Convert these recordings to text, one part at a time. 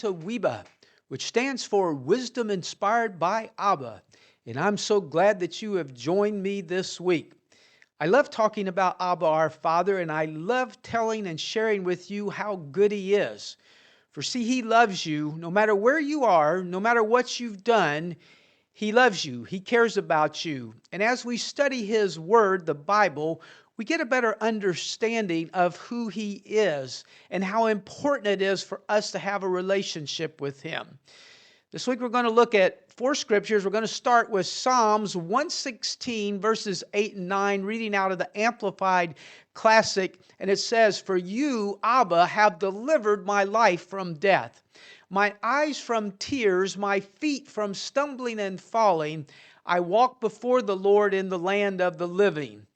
to WIBA, which stands for Wisdom Inspired by Abba. And I'm so glad that you have joined me this week. I love talking about Abba, our Father, and I love telling and sharing with you how good He is. For see, He loves you no matter where you are, no matter what you've done. He loves you. He cares about you. And as we study His Word, the Bible, we get a better understanding of who He is and how important it is for us to have a relationship with Him. This week we're going to look at 4 scriptures. We're going to start with Psalms 116, verses 8 and 9, reading out of the Amplified Classic. And it says, "For you, Abba, have delivered my life from death, my eyes from tears, my feet from stumbling and falling. I walk before the Lord in the land of the living."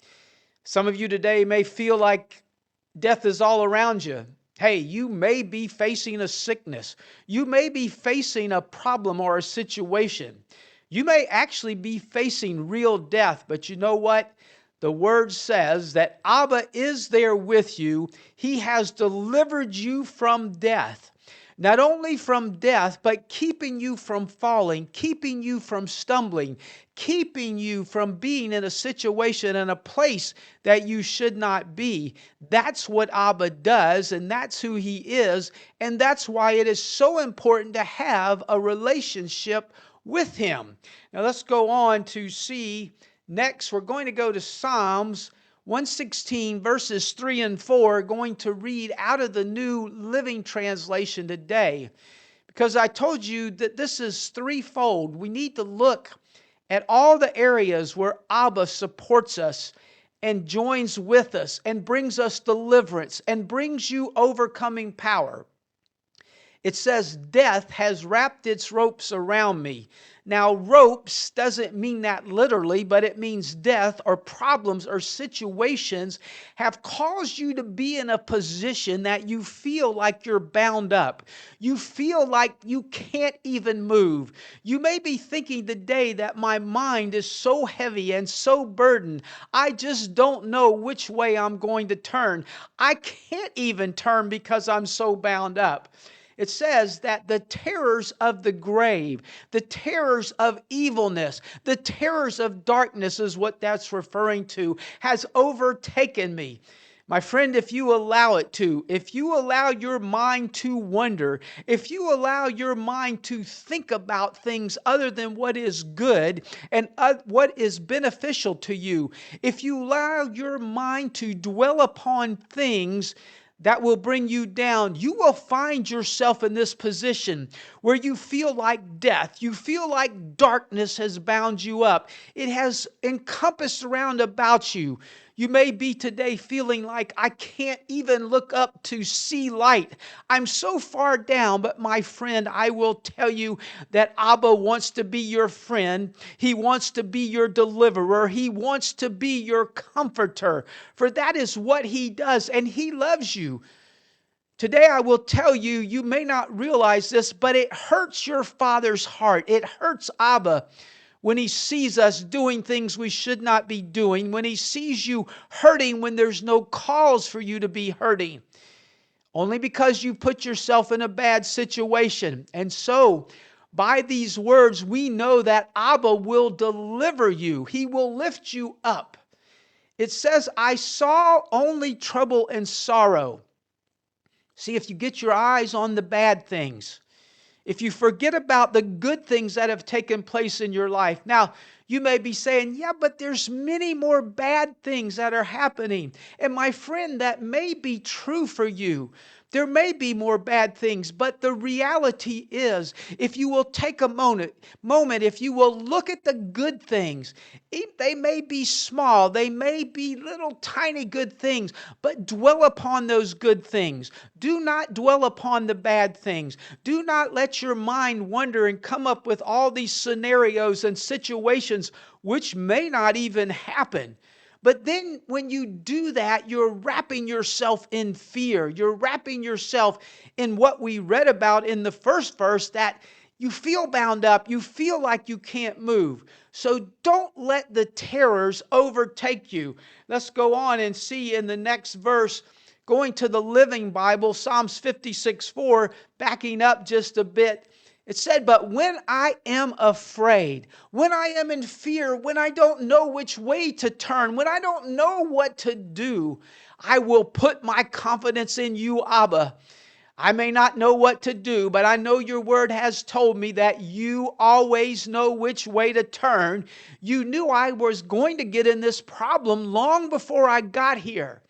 Some of you today may feel like death is all around you. Hey, you may be facing a sickness. You may be facing a problem or a situation. You may actually be facing real death, but you know what? The Word says that Abba is there with you. He has delivered you from death. Not only from death, but keeping you from falling, keeping you from stumbling, keeping you from being in a situation and a place that you should not be. That's what Abba does, and that's who He is, and that's why it is so important to have a relationship with Him. Now let's go on to see next. We're going to go to Psalms 116, verses 3 and 4, going to read out of the New Living Translation today. Because I told you that this is threefold. We need to look at all the areas where Abba supports us and joins with us and brings us deliverance and brings you overcoming power. It says, "Death has wrapped its ropes around me." Now, ropes doesn't mean that literally, but it means death or problems or situations have caused you to be in a position that you feel like you're bound up. You feel like you can't even move. You may be thinking today that my mind is so heavy and so burdened, I just don't know which way I'm going to turn. I can't even turn because I'm so bound up. It says that the terrors of the grave, the terrors of evilness, the terrors of darkness is what that's referring to, has overtaken me. My friend, if you allow it to, if you allow your mind to wonder, if you allow your mind to think about things other than what is good and what is beneficial to you, if you allow your mind to dwell upon things that will bring you down, you will find yourself in this position where you feel like death. You feel like darkness has bound you up. It has encompassed around about you. You may be today feeling like, I can't even look up to see light. I'm so far down, but my friend, I will tell you that Abba wants to be your friend. He wants to be your deliverer. He wants to be your comforter. For that is what He does, and He loves you. Today I will tell you, you may not realize this, but it hurts your Father's heart. It hurts Abba when He sees us doing things we should not be doing, when He sees you hurting when there's no cause for you to be hurting, only because you put yourself in a bad situation. And so, by these words, we know that Abba will deliver you. He will lift you up. It says, "I saw only trouble and sorrow." See, if you get your eyes on the bad things, if you forget about the good things that have taken place in your life. Now, you may be saying, yeah, but there's many more bad things that are happening. And my friend, that may be true for you. There may be more bad things, but the reality is, if you will take a moment, if you will look at the good things, they may be small, they may be little tiny good things, but dwell upon those good things. Do not dwell upon the bad things. Do not let your mind wander and come up with all these scenarios and situations which may not even happen. But then when you do that, you're wrapping yourself in fear. You're wrapping yourself in what we read about in the first verse, that you feel bound up. You feel like you can't move. So don't let the terrors overtake you. Let's go on and see in the next verse, Going to the Living Bible, Psalms 56:4, backing up just a bit, it said, "But when I am afraid, when I am in fear, when I don't know which way to turn, when I don't know what to do, I will put my confidence in you, Abba." I may not know what to do, but I know your word has told me that you always know which way to turn. You knew I was going to get in this problem long before I got here.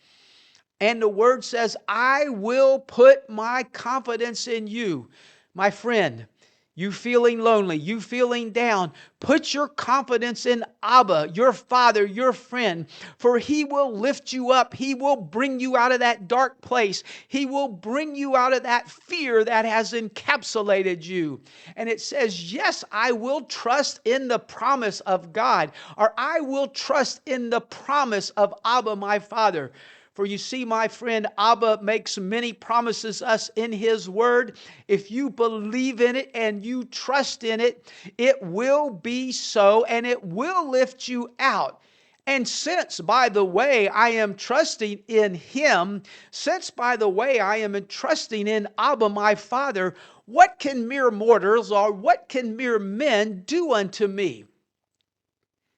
And the word says, I will put my confidence in you. My friend, you feeling lonely, you feeling down, put your confidence in Abba, your Father, your friend, for He will lift you up. He will bring you out of that dark place. He will bring you out of that fear that has encapsulated you. And it says, yes, I will trust in the promise of God, or I will trust in the promise of Abba, my Father. For you see, my friend, Abba makes many promises us in His Word. If you believe in it and you trust in it, it will be so and it will lift you out. And since, by the way, I am trusting in Him, since, by the way, I am trusting in Abba, my Father, what can mere mortals or what can mere men do unto me?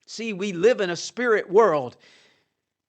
See, we live in a spirit world.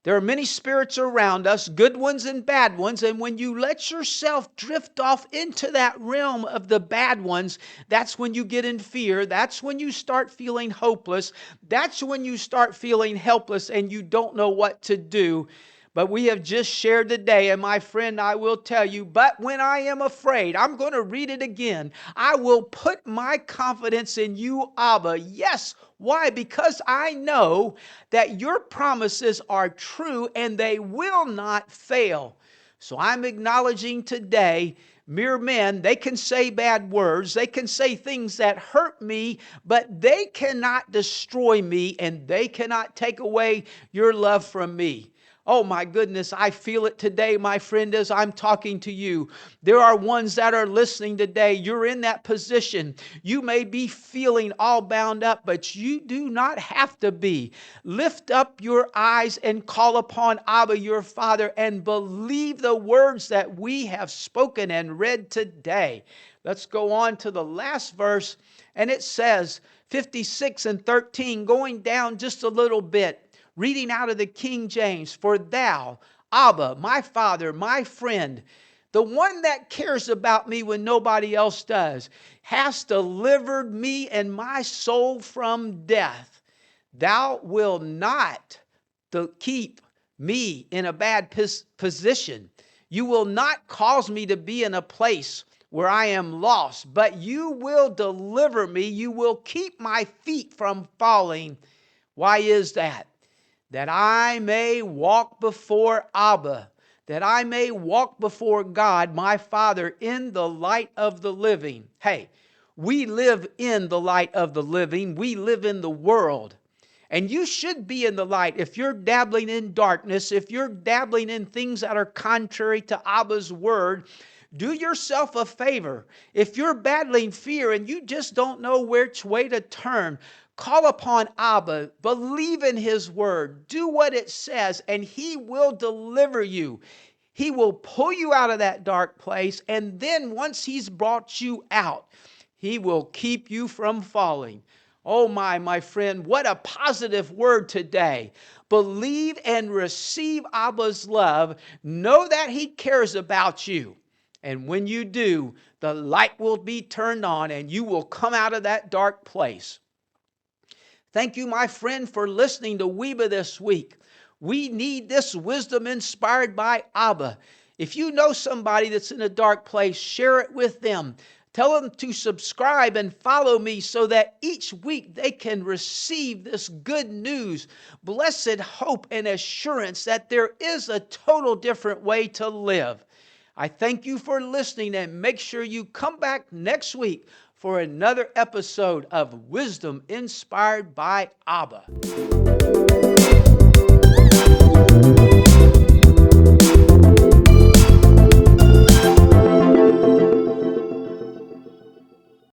There are many spirits around us, good ones and bad ones, and when you let yourself drift off into that realm of the bad ones, that's when you get in fear. That's when you start feeling hopeless. That's when you start feeling helpless and you don't know what to do. But we have just shared today, and my friend, I will tell you, but when I am afraid, I'm going to read it again. I will put my confidence in you, Abba. Yes. Why? Because I know that your promises are true and they will not fail. So I'm acknowledging today, mere men, they can say bad words, they can say things that hurt me, but they cannot destroy me and they cannot take away your love from me. Oh my goodness, I feel it today, my friend, as I'm talking to you. There are ones that are listening today. You're in that position. You may be feeling all bound up, but you do not have to be. Lift up your eyes and call upon Abba, your Father, and believe the words that we have spoken and read today. Let's go on to the last verse, and it says, 56:13, going down just a little bit. Reading out of the King James, for thou, Abba, my Father, my friend, the one that cares about me when nobody else does, hast delivered me and my soul from death. Thou wilt not keep me in a bad position. You will not cause me to be in a place where I am lost, but you will deliver me. You will keep my feet from falling. Why is that? That I may walk before Abba, that I may walk before God, my Father, in the light of the living. Hey, we live in the light of the living. We live in the world. And you should be in the light. If you're dabbling in darkness, if you're dabbling in things that are contrary to Abba's word, do yourself a favor. If you're battling fear and you just don't know which way to turn, call upon Abba, believe in His word, do what it says, and He will deliver you. He will pull you out of that dark place, and then once He's brought you out, He will keep you from falling. Oh my friend, what a positive word today. Believe and receive Abba's love. Know that He cares about you. And when you do, the light will be turned on and you will come out of that dark place. Thank you, my friend, for listening to WIBA this week. We need this wisdom inspired by Abba. If you know somebody that's in a dark place, share it with them. Tell them to subscribe and follow me so that each week they can receive this good news, blessed hope and assurance that there is a total different way to live. I thank you for listening, and make sure you come back next week for another episode of Wisdom Inspired by Abba.